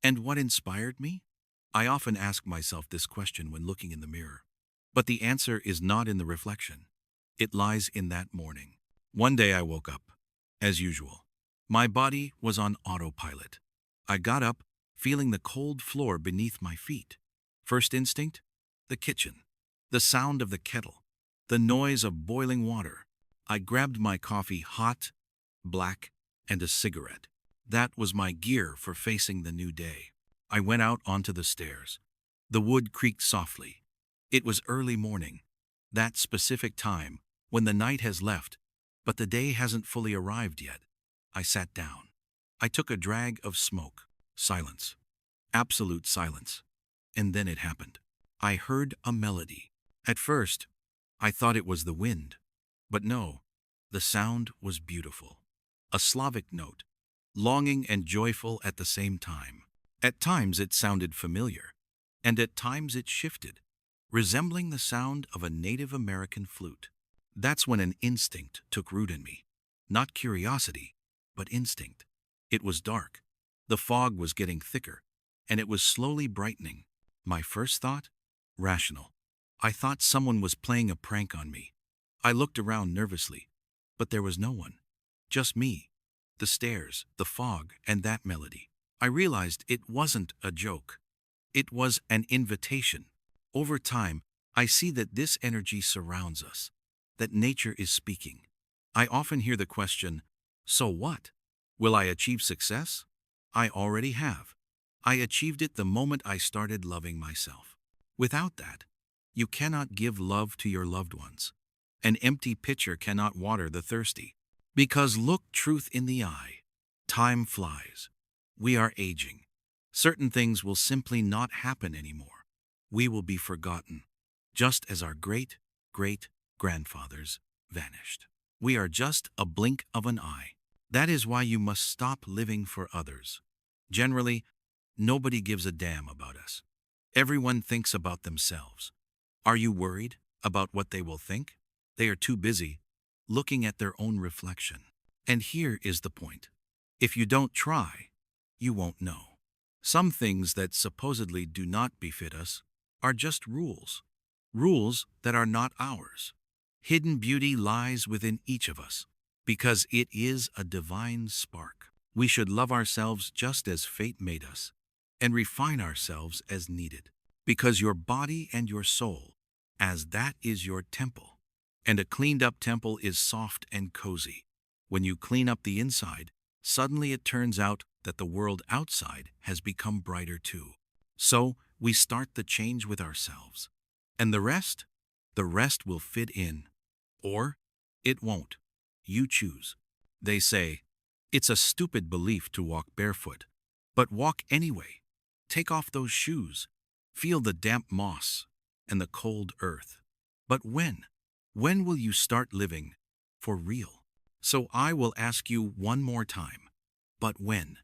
And what inspired me? I often ask myself this question when looking in the mirror. But the answer is not in the reflection. It lies in that morning. One day I woke up, as usual. My body was on autopilot. I got up, feeling the cold floor beneath my feet. First instinct? The kitchen. The sound of the kettle. The noise of boiling water. I grabbed my coffee, hot, black, and a cigarette. That was my gear for facing the new day. I went out onto the stairs. The wood creaked softly. It was early morning, that specific time when the night has left, but the day hasn't fully arrived yet. I sat down. I took a drag of smoke. Silence. Absolute silence. And then it happened. I heard a melody. At first, I thought it was the wind. But no, the sound was beautiful. A Slavic note, longing and joyful at the same time. At times it sounded familiar, and at times it shifted, resembling the sound of a Native American flute. That's when an instinct took root in me. Not curiosity, but instinct. It was dark. The fog was getting thicker, and it was slowly brightening. My first thought? Rational. I thought someone was playing a prank on me. I looked around nervously, but there was no one. Just me, the stairs, the fog, and that melody. I realized it wasn't a joke. It was an invitation. Over time, I see that this energy surrounds us, that nature is speaking. I often hear the question, so what? Will I achieve success? I already have. I achieved it the moment I started loving myself. Without that, you cannot give love to your loved ones. An empty pitcher cannot water the thirsty. Because look truth in the eye. Time flies. We are aging. Certain things will simply not happen anymore. We will be forgotten, just as our great-great-grandfathers vanished. We are just a blink of an eye. That is why you must stop living for others. Generally, nobody gives a damn about us. Everyone thinks about themselves. Are you worried about what they will think? They are too busy looking at their own reflection. And here is the point. If you don't try, you won't know. Some things that supposedly do not befit us are just rules. Rules that are not ours. Hidden beauty lies within each of us, because it is a divine spark. We should love ourselves just as fate made us, and refine ourselves as needed, because your body and your soul, as that is your temple. And a cleaned-up temple is soft and cozy. When you clean up the inside, suddenly it turns out that the world outside has become brighter too. So, we start the change with ourselves. And the rest? The rest will fit in. Or, it won't. You choose. They say, it's a stupid belief to walk barefoot. But walk anyway. Take off those shoes. Feel the damp moss and the cold earth. But when? When will you start living for real? So I will ask you one more time. But when?